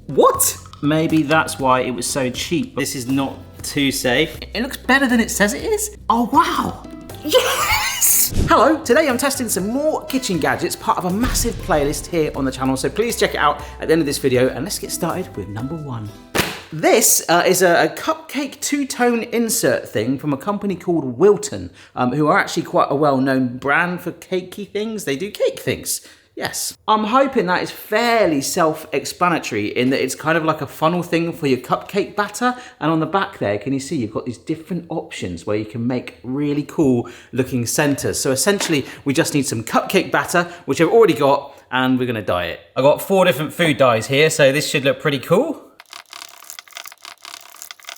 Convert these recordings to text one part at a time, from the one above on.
What? Maybe that's why it was so cheap. This is not too safe. It looks better than it says it is. Oh, wow. Yes! Hello, today I'm testing some more kitchen gadgets, part of a massive playlist here on the channel, so please check it out at the end of this video, and let's get started with number one. This is a cupcake two-tone insert thing from a company called Wilton, who are actually quite a well-known brand for cakey things. They do cake things. Yes. I'm hoping that is fairly self-explanatory in that it's kind of like a funnel thing for your cupcake batter. And on the back there, can you see you've got these different options where you can make really cool looking centers. So essentially, we just need some cupcake batter, which I've already got, and we're gonna dye it. I've got 4 different food dyes here, so this should look pretty cool.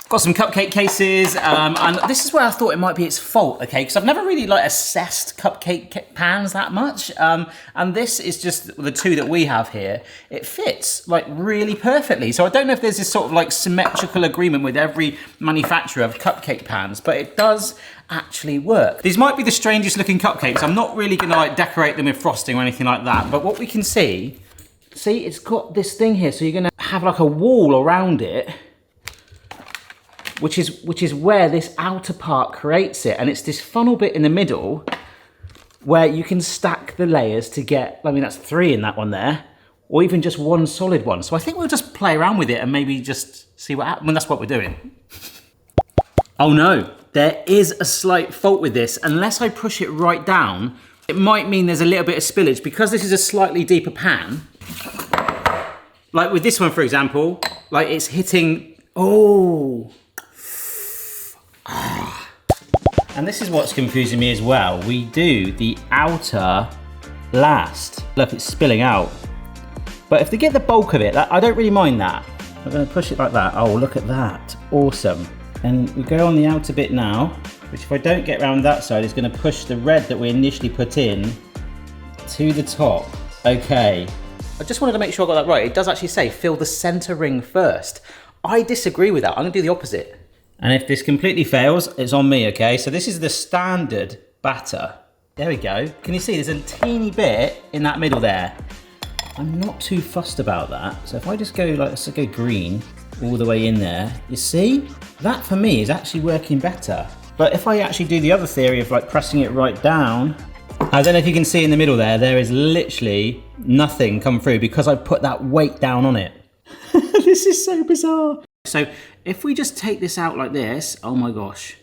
Got some cupcake cases, and this is where I thought it might be its fault, okay? Because I've never really assessed cupcake pans that much, and this is just the 2 that we have here. It fits really perfectly. So I don't know if there's this sort of symmetrical agreement with every manufacturer of cupcake pans, but it does actually work. These might be the strangest looking cupcakes. I'm not really gonna decorate them with frosting or anything like that, but what we can see, it's got this thing here, so you're gonna have a wall around it, which is where this outer part creates it. And it's this funnel bit in the middle where you can stack the layers to get, that's 3 in that one there, or even just 1 solid one. So I think we'll just play around with it and maybe just see what happens. Well, that's what we're doing. Oh no, there is a slight fault with this. Unless I push it right down, it might mean there's a little bit of spillage. Because this is a slightly deeper pan, like with this one, for example, it's hitting, oh. And this is what's confusing me as well. We do the outer last. Look, it's spilling out. But if they get the bulk of it, I don't really mind that. I'm gonna push it like that. Oh, look at that, awesome. And we go on the outer bit now, which if I don't get around that side, is gonna push the red that we initially put in to the top. Okay. I just wanted to make sure I got that right. It does actually say fill the center ring first. I disagree with that. I'm gonna do the opposite. And if this completely fails, it's on me, okay? So this is the standard batter. There we go. Can you see there's a teeny bit in that middle there? I'm not too fussed about that. So if I just go let's go green all the way in there, you see? That for me is actually working better. But if I actually do the other theory of pressing it right down, I don't know if you can see in the middle there is literally nothing come through because I put that weight down on it. This is so bizarre. So if we just take this out like this, oh my gosh.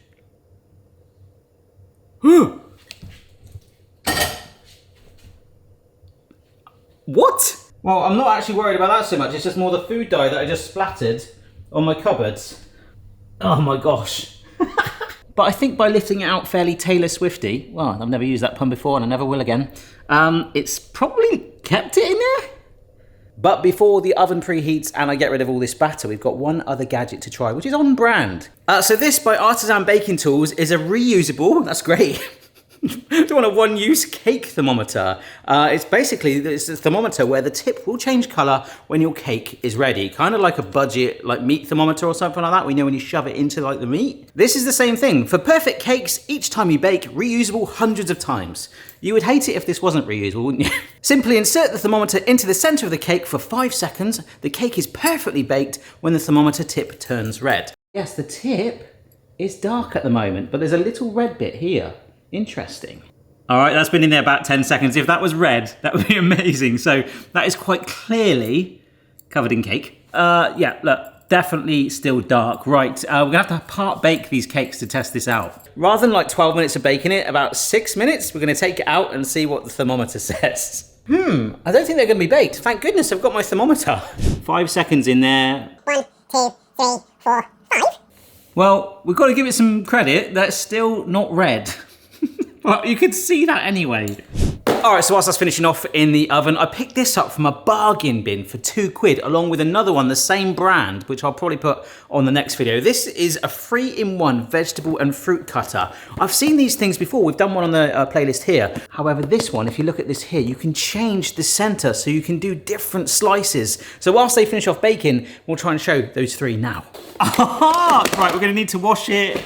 What? Well, I'm not actually worried about that so much. It's just more the food dye that I just splattered on my cupboards. Oh my gosh. But I think by lifting it out fairly Taylor Swifty, well, I've never used that pun before and I never will again, it's probably kept it in there. But before the oven preheats and I get rid of all this batter, we've got one other gadget to try, which is on brand. So this by Artisan Baking Tools is a reusable, that's great, don't want a one-use cake thermometer. It's a thermometer where the tip will change color when your cake is ready. Kind of like a budget, meat thermometer or something like that. We know when you shove it into the meat. This is the same thing. For perfect cakes, each time you bake, reusable hundreds of times. You would hate it if this wasn't reusable, wouldn't you? Simply insert the thermometer into the center of the cake for 5 seconds. The cake is perfectly baked when the thermometer tip turns red. Yes, the tip is dark at the moment, but there's a little red bit here. Interesting. All right, that's been in there about 10 seconds. If that was red, that would be amazing. So that is quite clearly covered in cake. Yeah, look, definitely still dark. Right, we're gonna have to part bake these cakes to test this out. Rather than 12 minutes of baking it, about 6 minutes, we're gonna take it out and see what the thermometer says. I don't think they're gonna be baked. Thank goodness I've got my thermometer. 5 seconds in there. 1, 2, 3, 4, 5. Well, we've got to give it some credit. That's still not red. Well, you could see that anyway. All right, so whilst that's finishing off in the oven, I picked this up from a bargain bin for £2, along with another one, the same brand, which I'll probably put on the next video. This is a 3-in-1 vegetable and fruit cutter. I've seen these things before. We've done one on the playlist here. However, this one, if you look at this here, you can change the center so you can do different slices. So whilst they finish off baking, we'll try and show those 3 now. Right, we're gonna need to wash it.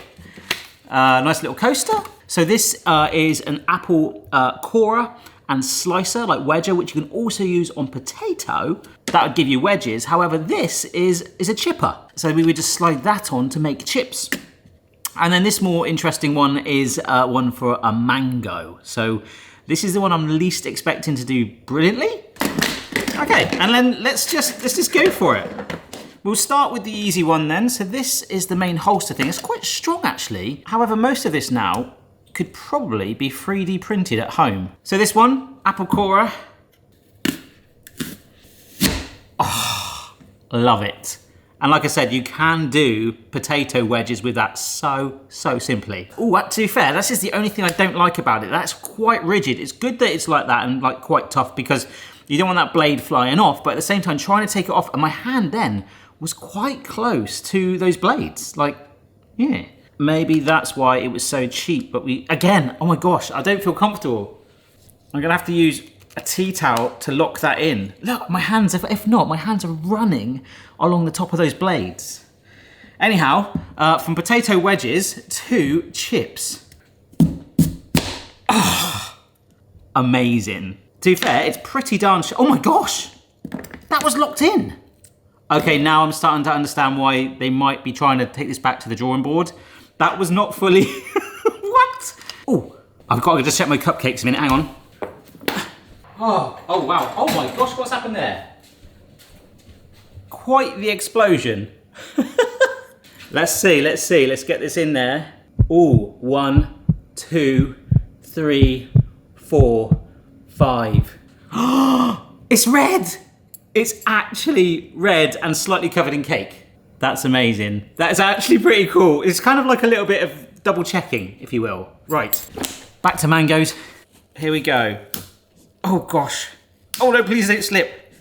Nice little coaster. So this is an apple corer and slicer, like wedger, which you can also use on potato. That would give you wedges. However, this is a chipper. So we would just slide that on to make chips. And then this more interesting one is one for a mango. So this is the one I'm least expecting to do brilliantly. Okay, and then let's just go for it. We'll start with the easy one then. So this is the main holster thing. It's quite strong actually. However, most of this now could probably be 3D printed at home. So this one, apple corer. Oh, love it. And like I said, you can do potato wedges with that so simply. Oh, to be fair, that's just the only thing I don't like about it. That's quite rigid. It's good that it's like that and like quite tough because you don't want that blade flying off, but at the same time trying to take it off, and my hand then was quite close to those blades. Like, yeah. Maybe that's why it was so cheap, but again, oh my gosh, I don't feel comfortable. I'm gonna have to use a tea towel to lock that in. Look, my hands, if not, my hands are running along the top of those blades. Anyhow, from potato wedges to chips. Oh, amazing. To be fair, it's pretty darn oh my gosh, that was locked in. Okay, now I'm starting to understand why they might be trying to take this back to the drawing board. That was not fully, what? Oh, I've got to just check my cupcakes a minute, hang on. Oh wow, oh my gosh, what's happened there? Quite the explosion. Let's see, let's get this in there. Oh, 1, 2, 3, 4, 5. It's red! It's actually red and slightly covered in cake. That's amazing. That is actually pretty cool. It's kind of like a little bit of double checking, if you will. Right, back to mangoes. Here we go. Oh gosh. Oh no, please don't slip.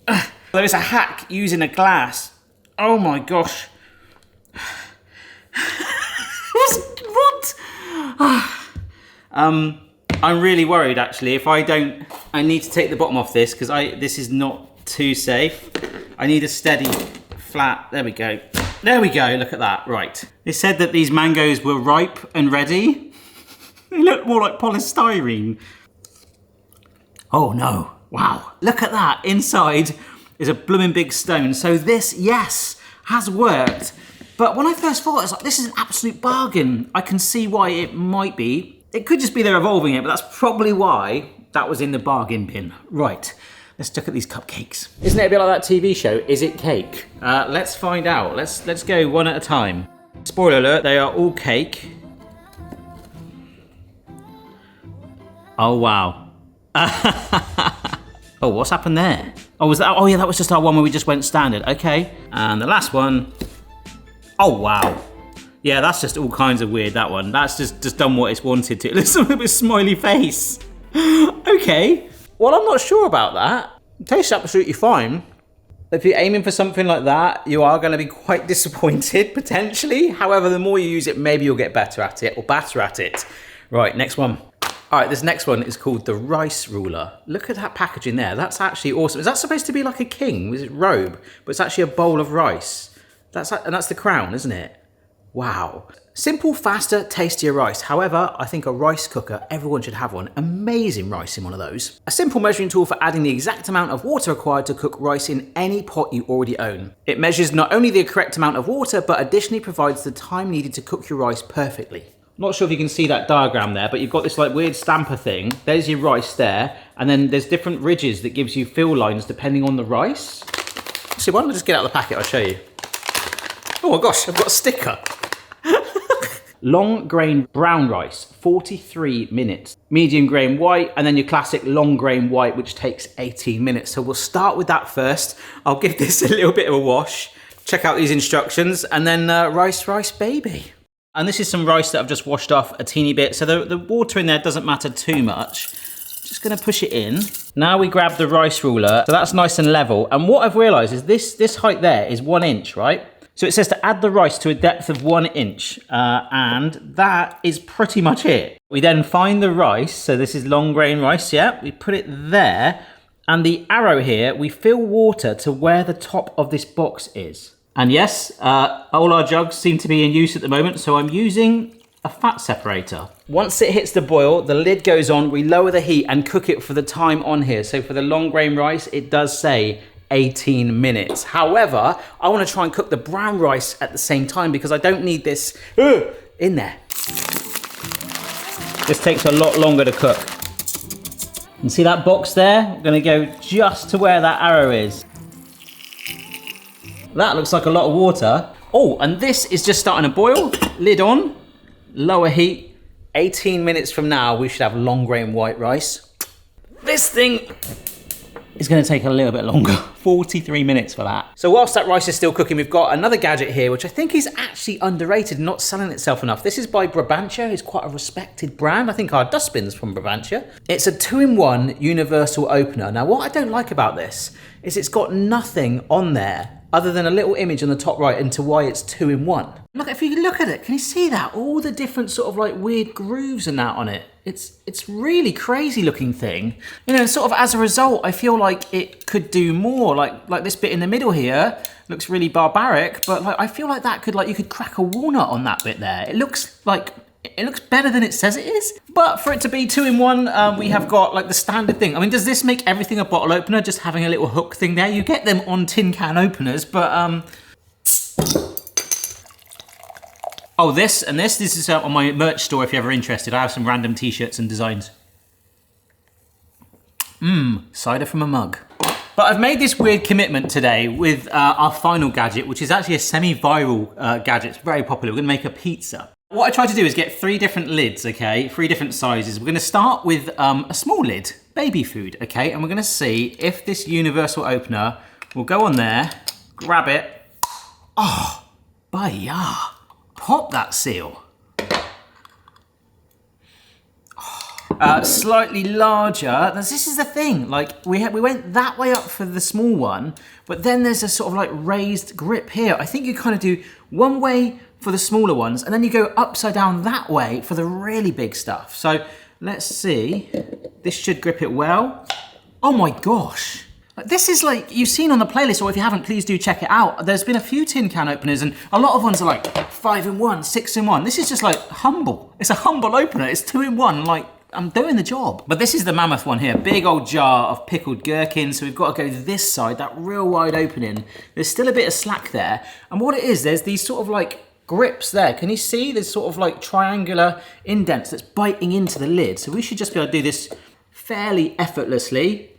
There is a hack using a glass. Oh my gosh. What? I'm really worried actually. If I don't, I need to take the bottom off this because this is not too safe. I need a steady, flat, there we go. There we go, look at that, right. They said that these mangoes were ripe and ready. They look more like polystyrene. Oh no, wow. Look at that, inside is a blooming big stone. So this, yes, has worked. But when I first thought, I was like, this is an absolute bargain. I can see why it might be. It could just be they're evolving it, but that's probably why that was in the bargain bin. Right, let's look at these cupcakes. Isn't it a bit like that TV show, Is It Cake? Let's find out. Let's go one at a time. Spoiler alert, they are all cake. Oh wow. Oh, what's happened there? Oh, was that? Oh yeah, that was just our one where we just went standard. Okay, and the last one. Oh wow. Yeah, that's just all kinds of weird, that one. That's just done what it's wanted to. It looks like a bit smiley face. Okay. Well, I'm not sure about that. It tastes absolutely fine. If you're aiming for something like that, you are going to be quite disappointed, potentially. However, the more you use it, maybe you'll get better at it, or better at it. Right, next one. All right, this next one is called the rice ruler. Look at that packaging there. That's actually awesome. Is that supposed to be like a king with his robe? But it's actually a bowl of rice. And that's the crown, isn't it? Wow. Simple, faster, tastier rice. However, I think a rice cooker, everyone should have one. Amazing rice in one of those. A simple measuring tool for adding the exact amount of water required to cook rice in any pot you already own. It measures not only the correct amount of water, but additionally provides the time needed to cook your rice perfectly. Not sure if you can see that diagram there, but you've got this like weird stamper thing. There's your rice there, and then there's different ridges that gives you fill lines depending on the rice. Actually, why don't we just get out of the packet, I'll show you. Oh my gosh, I've got a sticker. Long grain brown rice, 43 minutes. Medium grain white, and then your classic long grain white, which takes 18 minutes. So we'll start with that first. I'll give this a little bit of a wash. Check out these instructions, and then rice baby. And this is some rice that I've just washed off a teeny bit. So the water in there doesn't matter too much. Just gonna push it in. Now we grab the rice ruler. So that's nice and level. And what I've realized is this height there is 1 inch, right? So it says to add the rice to a depth of 1 inch, and that is pretty much it. We then find the rice, so this is long grain rice, yeah, we put it there, and the arrow here, we fill water to where the top of this box is. And yes, all our jugs seem to be in use at the moment, so I'm using a fat separator. Once it hits the boil, the lid goes on, we lower the heat and cook it for the time on here. So for the long grain rice, it does say 18 minutes. However, I want to try and cook the brown rice at the same time because I don't need this in there. This takes a lot longer to cook. And see that box there? I'm gonna go just to where that arrow is. That looks like a lot of water. Oh, and this is just starting to boil. Lid on, lower heat. 18 minutes from now, we should have long grain white rice. This thing is gonna take a little bit longer. 43 minutes for that. So whilst that rice is still cooking, we've got another gadget here, which I think is actually underrated, not selling itself enough. This is by Brabantia. It's quite a respected brand. I think our dustbin's from Brabantia. It's a 2-in-1 universal opener. Now, what I don't like about this is it's got nothing on there other than a little image on the top right into why it's 2-in-1. Look, if you look at it, can you see that? All the different sort of like weird grooves and that on it. It's really crazy looking thing. You know, sort of as a result, I feel like it could do more. Like this bit in the middle here looks really barbaric, but like I feel like that could, like, you could crack a walnut on that bit there. It looks better than it says it is. But for it to be 2-in-1, we have got like the standard thing. I mean, does this make everything a bottle opener, just having a little hook thing there? You get them on tin can openers, but oh, this is on my merch store if you're ever interested. I have some random t-shirts and designs. Cider from a mug. But I've made this weird commitment today with our final gadget, which is actually a semi-viral gadget. It's very popular. We're gonna make a pizza. What I tried to do is get 3 different lids, okay? 3 different sizes. We're gonna start with a small lid, baby food, okay? And we're gonna see if this universal opener will go on there, grab it. Oh, baya. Pop that seal. Slightly larger. This is the thing, like we went that way up for the small one, but then there's a sort of like raised grip here. I think you kind of do one way for the smaller ones, and then you go upside down that way for the really big stuff. So let's see. This should grip it well. Oh my gosh. This is like you've seen on the playlist, or if you haven't, please do check it out. There's been a few tin can openers, and a lot of ones are like 5-in-1, 6-in-1. This is just like humble. It's a humble opener. It's 2-in-1, like I'm doing the job. But this is the mammoth one here. Big old jar of pickled gherkins. So we've got to go this side, that real wide opening. There's still a bit of slack there. And what it is, there's these sort of like grips there. Can you see? There's sort of like triangular indents that's biting into the lid. So we should just be able to do this fairly effortlessly.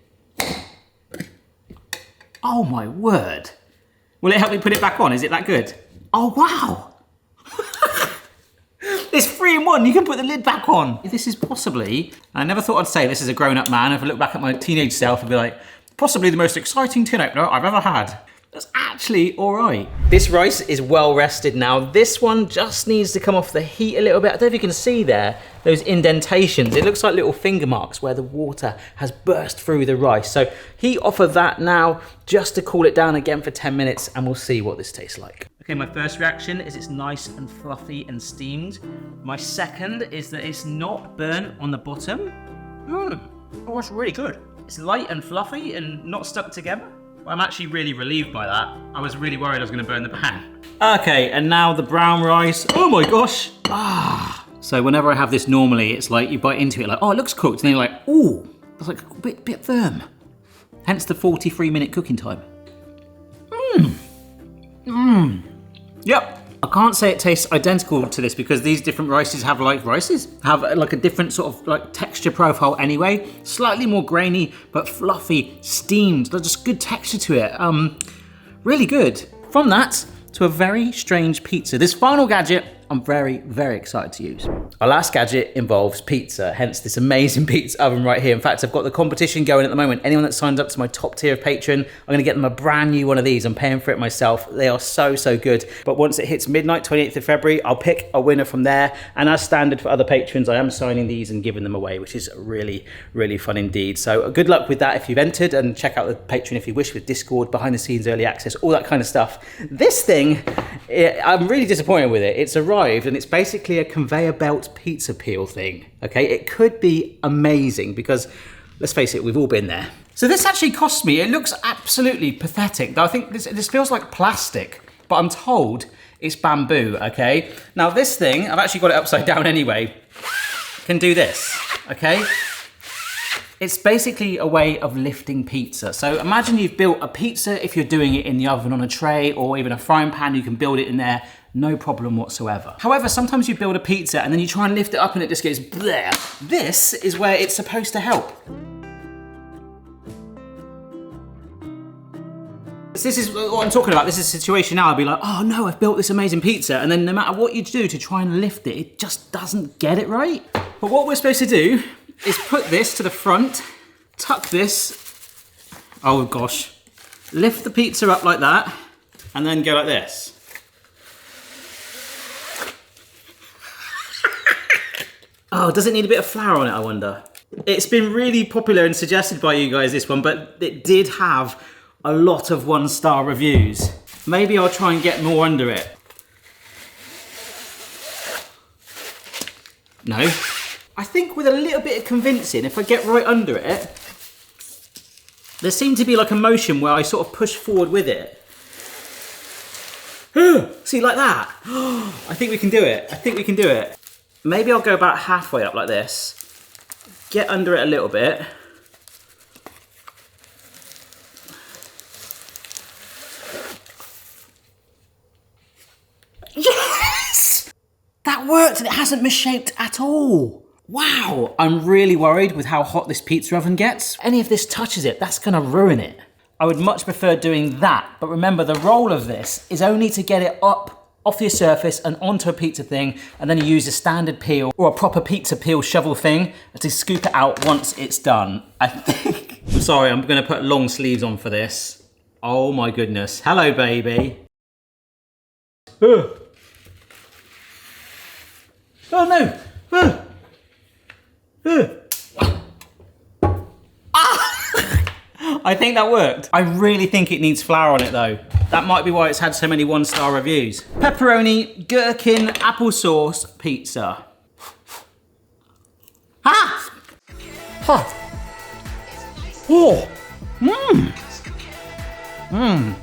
Oh my word. Will it help me put it back on? Is it that good? Oh wow. It's 3-in-1, you can put the lid back on. This is possibly, I never thought I'd say this as a grown-up man. If I look back at my teenage self, I'd be like, possibly the most exciting tin opener I've ever had. That's actually all right. This rice is well rested now. This one just needs to come off the heat a little bit. I don't know if you can see there, those indentations. It looks like little finger marks where the water has burst through the rice. So heat off of that now, just to cool it down again for 10 minutes, and we'll see what this tastes like. Okay, my first reaction is it's nice and fluffy and steamed. My second is that it's not burnt on the bottom. Oh, it's really good. It's light and fluffy and not stuck together. I'm actually really relieved by that. I was really worried I was gonna burn the pan. Okay, and now the brown rice. Oh my gosh. So whenever I have this normally, it's like you bite into it like, oh, it looks cooked. And then you're like, ooh, it's like a bit firm. Hence the 43-minute cooking time. Yep. I can't say it tastes identical to this because these different rices have like a different sort of like texture profile anyway. Slightly more grainy, but fluffy, steamed. There's just good texture to it. Really good. From that to a very strange pizza. This final gadget, I'm very, very excited to use. Our last gadget involves pizza, hence this amazing pizza oven right here. In fact, I've got the competition going at the moment. Anyone that signs up to my top tier of Patreon, I'm gonna get them a brand new one of these. I'm paying for it myself. They are so, so good. But once it hits midnight, 28th of February, I'll pick a winner from there. And as standard for other patrons, I am signing these and giving them away, which is really, really fun indeed. So good luck with that if you've entered, and check out the Patreon if you wish, with Discord, behind the scenes, early access, all that kind of stuff. This thing, I'm really disappointed with it. It's arrived and it's basically a conveyor belt pizza peel thing, okay? It could be amazing because, let's face it, we've all been there. So this actually cost me, it looks absolutely pathetic. I think this feels like plastic, but I'm told it's bamboo, okay? Now this thing, I've actually got it upside down anyway, can do this, okay? It's basically a way of lifting pizza. So imagine you've built a pizza. If you're doing it in the oven on a tray or even a frying pan, you can build it in there, no problem whatsoever. However, sometimes you build a pizza and then you try and lift it up and it just goes bleh. This is where it's supposed to help. This is what I'm talking about. This is a situation now. I'd be like, oh no, I've built this amazing pizza. And then no matter what you do to try and lift it, it just doesn't get it right. But what we're supposed to do is put this to the front, tuck this, oh gosh, lift the pizza up like that, and then go like this. Oh, does it need a bit of flour on it, I wonder? It's been really popular and suggested by you guys, this one, but it did have a lot of 1-star reviews. Maybe I'll try and get more under it. No. I think with a little bit of convincing, if I get right under it, there seemed to be like a motion where I sort of push forward with it. See, like that. I think we can do it. I think we can do it. Maybe I'll go about halfway up like this. Get under it a little bit. Yes! That worked and it hasn't misshaped at all. Wow, I'm really worried with how hot this pizza oven gets. If any of this touches it, that's gonna ruin it. I would much prefer doing that, but remember the role of this is only to get it up off your surface and onto a pizza thing, and then you use a standard peel or a proper pizza peel shovel thing to scoop it out once it's done, I think. I'm sorry, I'm gonna put long sleeves on for this. Oh my goodness. Hello, baby. Oh no. I think that worked. I really think it needs flour on it though. That might be why it's had so many 1-star reviews. Pepperoni, gherkin, applesauce, pizza. Ah! Huh. Oh! Mmm! Mmm.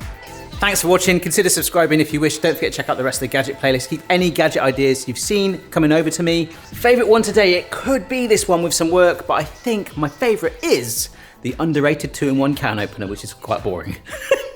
Thanks for watching. Consider subscribing if you wish. Don't forget to check out the rest of the gadget playlist. Keep any gadget ideas you've seen coming over to me. Favorite one today, it could be this one with some work, but I think my favorite is the underrated 2-in-1 can opener, which is quite boring.